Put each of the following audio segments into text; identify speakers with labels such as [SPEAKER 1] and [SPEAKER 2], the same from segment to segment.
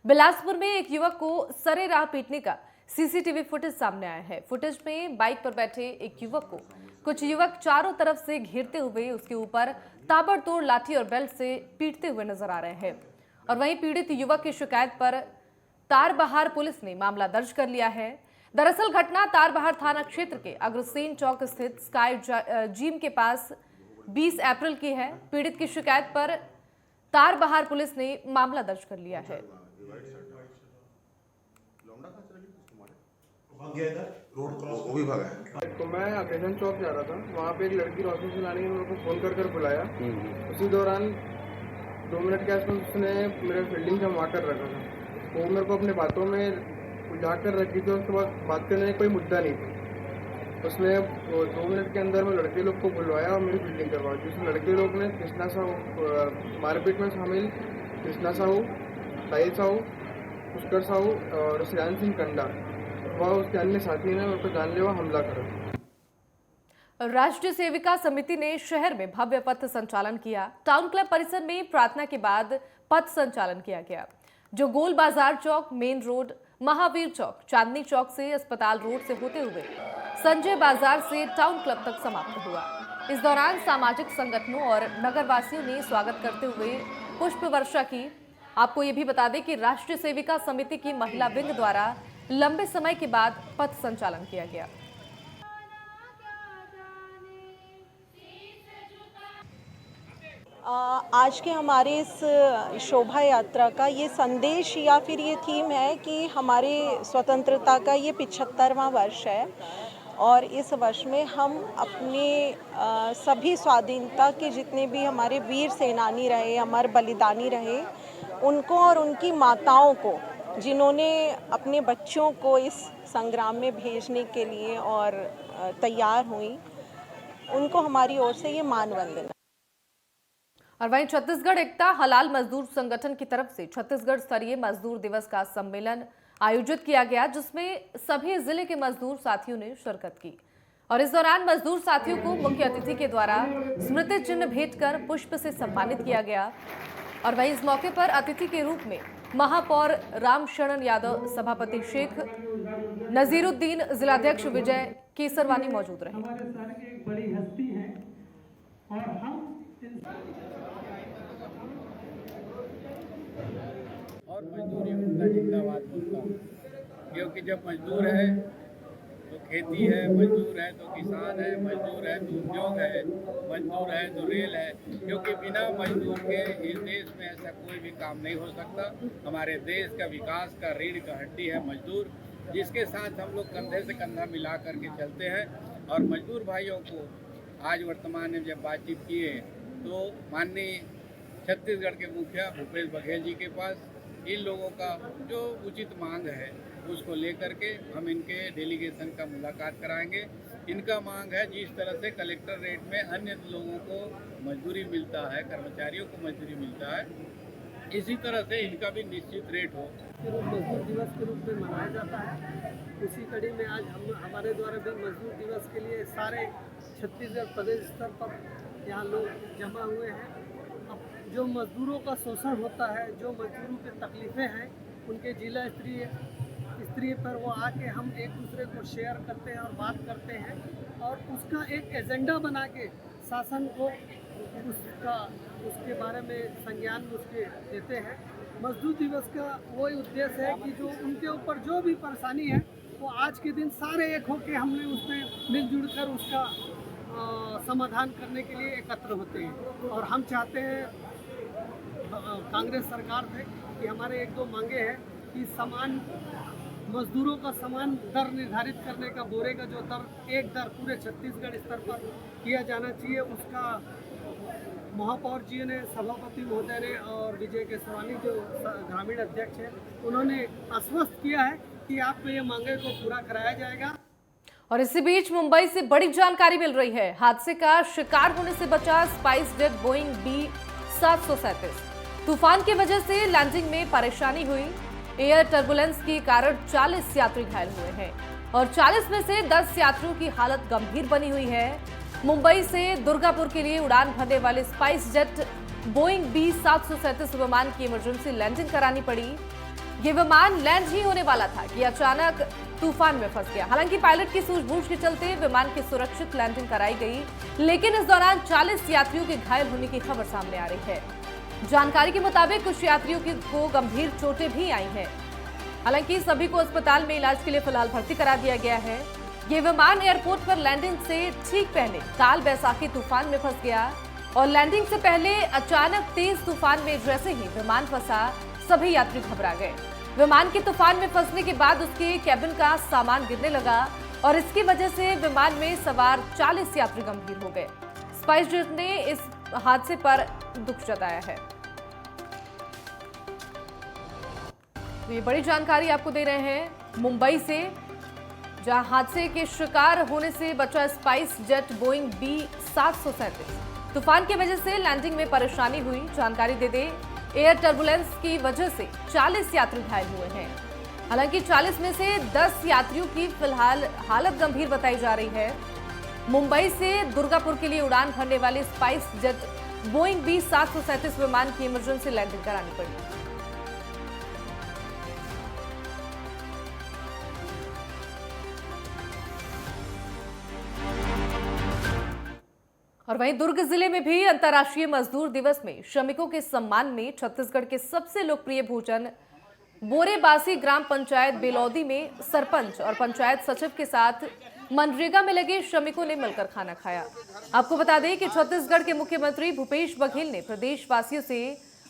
[SPEAKER 1] बिलासपुर में एक युवक को सरेराह पीटने का सीसीटीवी फुटेज सामने आया है। फुटेज में बाइक पर बैठे एक युवक को कुछ युवक चारों तरफ से घेरते हुए उसके ऊपर ताबड़तोड़ लाठी और बेल्ट से पीटते हुए नजर आ रहे हैं। और वहीं पीड़ित युवक की शिकायत पर तारबहार पुलिस ने मामला दर्ज कर लिया है। दरअसल घटना तारबहार थाना क्षेत्र के अग्रसेन चौक स्थित स्काई जिम के पास 20 अप्रैल की है। पीड़ित की शिकायत पर तारबहार पुलिस ने मामला दर्ज कर लिया है।
[SPEAKER 2] वो भी भागा है।
[SPEAKER 3] तो मैं अकेशन चौक जा रहा था, वहाँ पे एक लड़की रोशनी सिलानी ने मेरे को फ़ोन कर बुलाया। उसी दौरान 2 मिनट के आसपास उसने मेरे फील्डिंग जमा कर रखा था। वो मेरे को अपने बातों में उलझा कर रखी थी। उसके बाद बात करने में कोई मुद्दा नहीं था। उसने 2 मिनट के अंदर में लड़के लोग को बुलवाया और मेरी फील्डिंग करवाई। जिसमें लड़के लोग ने कृष्णा साहू, मारपीट में शामिल कृष्णा साहू, साहिल साहू, पुष्कर साहू और श्रेयान सिंह कंडा वह उसके अन्य साथी ने उन पर जानलेवा हमला करा।
[SPEAKER 1] राष्ट्रीय सेविका समिति ने शहर में भव्य पथ संचालन किया। टाउन क्लब परिसर में प्रार्थना के बाद पथ संचालन किया गया, जो गोल बाजार चौक, मेन रोड, महावीर चौक, चांदनी चौक से अस्पताल रोड से होते हुए संजय बाजार से टाउन क्लब तक समाप्त हुआ। इस दौरान सामाजिक संगठनों और नगरवासियों ने स्वागत करते हुए पुष्प वर्षा की। आपको ये भी बता दें कि राष्ट्रीय सेविका समिति की महिला विंग द्वारा लंबे समय के बाद पथ संचालन किया गया।
[SPEAKER 4] आज के हमारे इस शोभा यात्रा का ये संदेश या फिर ये थीम है कि हमारे स्वतंत्रता का ये 75वां वर्ष है और इस वर्ष में हम अपने सभी स्वाधीनता के जितने भी हमारे वीर सेनानी रहे, अमर बलिदानी रहे, उनको और उनकी माताओं को, जिन्होंने अपने बच्चों को इस संग्राम में भेजने के लिए और तैयार हुई, उनको हमारी ओर से ये मान वंदना।
[SPEAKER 1] और वहीं छत्तीसगढ़ एकता हलाल मजदूर संगठन की तरफ से छत्तीसगढ़ स्तरीय मजदूर दिवस का सम्मेलन आयोजित किया गया, जिसमें सभी जिले के मजदूर साथियों ने शिरकत की। और इस दौरान मजदूर साथियों को मुख्य अतिथि के द्वारा स्मृति चिन्ह भेंट कर पुष्प से सम्मानित किया गया। और वहीं इस मौके पर अतिथि के रूप में महापौर रामशरण यादव, सभापति शेख नजीरुद्दीन, जिलाध्यक्ष विजय केसरवानी मौजूद रहे।
[SPEAKER 5] और मजदूरी उनका जिंदाबाद बोलता हूँ, क्योंकि जब मजदूर है तो खेती है, मजदूर है तो किसान है, मजदूर है तो उद्योग है, मजदूर है तो रेल है। क्योंकि बिना मजदूर के इस देश में ऐसा कोई भी काम नहीं हो सकता। हमारे देश का विकास का रीढ़ का हड्डी है मजदूर, जिसके साथ हम लोग कंधे से कंधा मिला करके चलते हैं। और मजदूर भाइयों को आज वर्तमान में जब बातचीत किए तो माननीय छत्तीसगढ़ के मुखिया भूपेश बघेल जी के पास इन लोगों का जो उचित मांग है उसको लेकर के हम इनके डेलीगेशन का मुलाकात कराएंगे। इनका मांग है जिस तरह से कलेक्टर रेट में अन्य लोगों को मजदूरी मिलता है, कर्मचारियों को मजदूरी मिलता है, इसी तरह से इनका भी निश्चित रेट हो।
[SPEAKER 6] मजदूर दिवस के रूप में मनाया जाता है। उसी कड़ी में आज हमारे द्वारा भी मजदूर दिवस के लिए सारे छत्तीसगढ़ प्रदेश स्तर पर यहाँ लोग जमा हुए हैं। अब जो मजदूरों का शोषण होता है, जो मजदूरों की तकलीफ़ें हैं, उनके जिला स्तरीय पर वो आके हम एक दूसरे को शेयर करते हैं और बात करते हैं और उसका एक एजेंडा बना के शासन को उसके बारे में संज्ञान उसके देते हैं। मजदूर दिवस का वही उद्देश्य है कि जो उनके ऊपर जो भी परेशानी है वो आज के दिन सारे एक होकर हमने उसमें मिलजुल कर उसका समाधान करने के लिए एकत्र होते हैं। और हम चाहते हैं कांग्रेस सरकार से कि हमारे 1-2 मांगे हैं कि समान मजदूरों का समान दर निर्धारित करने का, बोरे का जो दर एक दर पूरे छत्तीसगढ़ स्तर पर किया जाना चाहिए। उसका महापौर जी ने, सभापति महोदय ने और विजय केसरवानी जो ग्रामीण अध्यक्ष हैं, उन्होंने आश्वस्त किया है कि आपको ये मांगे को पूरा कराया जाएगा।
[SPEAKER 1] और इसी बीच मुंबई से बड़ी जानकारी मिल रही है। हादसे का शिकार होने से बचा स्पाइस जेट बोइंग B737। तूफान की वजह से लैंडिंग में परेशानी हुई। एयर टर्बुलेंस के कारण 40 यात्री घायल हुए हैं और 40 में से 10 यात्रियों की हालत गंभीर बनी हुई है। मुंबई से दुर्गापुर के लिए उड़ान भरने वाले स्पाइस जेट बोइंग B737 विमान की इमरजेंसी लैंडिंग करानी पड़ी। ये विमान लैंड ही होने वाला था कि अचानक तूफान में फंस गया। हालांकि पायलट की सूझबूझ के चलते विमान की सुरक्षित लैंडिंग कराई गई, लेकिन इस दौरान 40 यात्रियों के घायल होने की खबर सामने आ रही है। जानकारी के मुताबिक कुछ यात्रियों को गंभीर चोटें भी आई हैं। हालांकि सभी को अस्पताल में इलाज के लिए फिलहाल भर्ती करा दिया गया है। ये विमान एयरपोर्ट पर लैंडिंग से ठीक पहले काल बैसाखी तूफान में फंस गया और लैंडिंग से पहले अचानक तेज तूफान में जैसे ही विमान फंसा, सभी यात्री घबरा गए। विमान के तूफान में फंसने के बाद उसके कैबिन का सामान गिरने लगा और इसकी वजह से विमान में सवार 40 यात्री गंभीर हो गए। स्पाइसजेट ने इस हादसे पर दुख जताया है। तो ये बड़ी जानकारी आपको दे रहे हैं मुंबई से, जहां हादसे के शिकार होने से बचा स्पाइस जेट बोइंग B737। तूफान की वजह से लैंडिंग में परेशानी हुई। जानकारी दे दे, एयर टर्बुलेंस की वजह से 40 यात्री घायल हुए हैं। हालांकि 40 में से 10 यात्रियों की फिलहाल हालत गंभीर बताई जा रही है। मुंबई से दुर्गापुर के लिए उड़ान भरने वाले स्पाइस जेट बोइंग B737 विमान की इमरजेंसी लैंडिंग करानी पड़ी। और वहीं दुर्ग जिले में भी अंतर्राष्ट्रीय मजदूर दिवस में श्रमिकों के सम्मान में छत्तीसगढ़ के सबसे लोकप्रिय भोजन बोरेबासी ग्राम पंचायत बेलौदी में सरपंच और पंचायत सचिव के साथ मनरेगा में लगे श्रमिकों ने मिलकर खाना खाया। आपको बता दें कि छत्तीसगढ़ के मुख्यमंत्री भूपेश बघेल ने प्रदेशवासियों से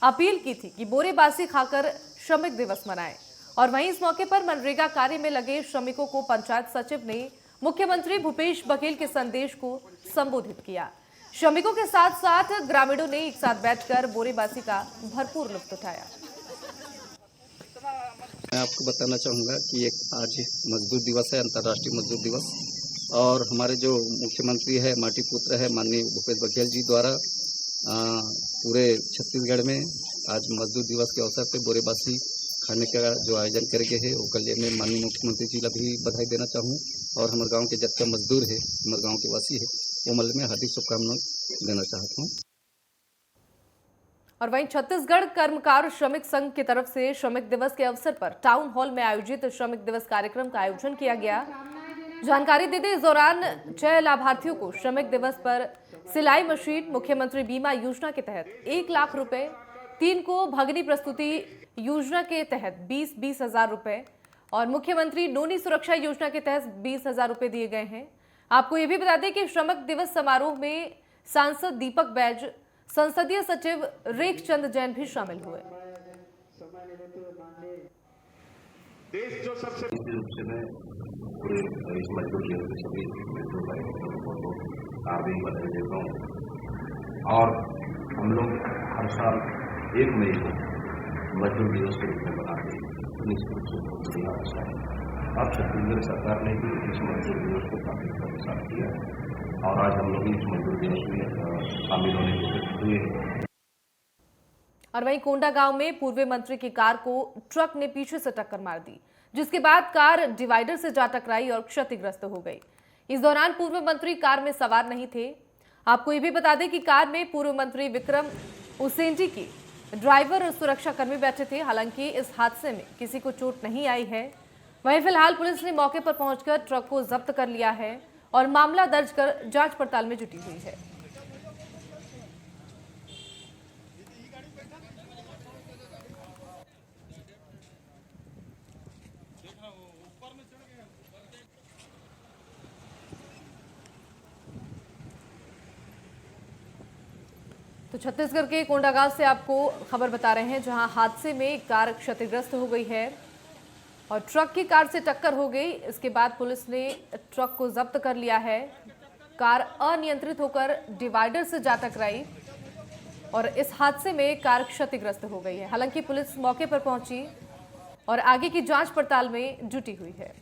[SPEAKER 1] अपील की थी कि बोरेबासी खाकर श्रमिक दिवस मनाएं। और वहीं इस मौके पर मनरेगा कार्य में लगे श्रमिकों को पंचायत सचिव ने मुख्यमंत्री भूपेश बघेल के संदेश को संबोधित किया। श्रमिकों के साथ साथ ग्रामीणों ने एक साथ बैठकर बोरेबासी का भरपूर लुत्फ उठाया।
[SPEAKER 7] मैं आपको बताना चाहूँगा कि एक आज मजदूर दिवस है, अंतर्राष्ट्रीय मजदूर दिवस, और हमारे जो मुख्यमंत्री है, माटी पुत्र है, माननीय भूपेश बघेल जी द्वारा पूरे छत्तीसगढ़ में आज मजदूर दिवस के अवसर पर बोरेबासी खाने का जो आयोजन करके है, वो कल में माननीय मुख्यमंत्री जी का भी बधाई देना चाहूँ और हमारे गाँव के जितने मजदूर है, हमारे गाँव के वासी है, वो मल में हार्दिक शुभकामनाएं देना चाहता हूँ।
[SPEAKER 1] और वहीं छत्तीसगढ़ कर्मकार श्रमिक संघ की तरफ से श्रमिक दिवस के अवसर पर टाउन हॉल में आयोजित श्रमिक दिवस कार्यक्रम का आयोजन किया गया। जानकारी देते इस दौरान 6 लाभार्थियों को श्रमिक दिवस पर सिलाई मशीन, मुख्यमंत्री बीमा योजना के तहत 1 लाख रुपए, 3 को भगनी प्रस्तुति योजना के तहत 20,000 रुपए और मुख्यमंत्री नोनी सुरक्षा योजना के तहत 20,000 रुपए दिए गए हैं। आपको ये भी बता दें कि श्रमिक दिवस समारोह में सांसद दीपक बैज, संसदीय सचिव रेखचंद जैन भी शामिल हुए।
[SPEAKER 2] देश जो सबसे
[SPEAKER 8] रूप से मैं पूरे इस मजदूर दिवस के सभी मजदूर भाइयों को हार्दिक बधाई देता हूँ। और हम लोग हर साल 1 मई को मजदूर दिवस के रूप में मनाते हैं, तो निश्चित रूप से बहुत बढ़िया अच्छा है। अब छत्तीसगढ़ सरकार ने भी इस मजदूर दिवस को काफी प्रसार किया है और आज हम लोग इस मजदूर दिवस में शामिल होने के लिए।
[SPEAKER 1] और वहीं कोंडागांव में पूर्व मंत्री की कार को ट्रक ने पीछे से टक्कर मार दी, जिसके बाद कार डिवाइडर से जा टकराई और क्षतिग्रस्त हो गई। इस दौरान पूर्व मंत्री कार में सवार नहीं थे। आपको ये भी बता दें कि कार में पूर्व मंत्री विक्रम उसेंडी की ड्राइवर और सुरक्षाकर्मी बैठे थे। हालांकि इस हादसे में किसी को चोट नहीं आई है। वहीं फिलहाल पुलिस ने मौके पर पहुंचकर ट्रक को जब्त कर लिया है और मामला दर्ज कर जांच पड़ताल में जुटी हुई है। तो छत्तीसगढ़ के कोंडागांव से आपको खबर बता रहे हैं, जहां हादसे में कार क्षतिग्रस्त हो गई है और ट्रक की कार से टक्कर हो गई। इसके बाद पुलिस ने ट्रक को जब्त कर लिया है। कार अनियंत्रित होकर डिवाइडर से जा टकराई और इस हादसे में कार क्षतिग्रस्त हो गई है। हालांकि पुलिस मौके पर पहुंची और आगे की जांच पड़ताल में जुटी हुई है।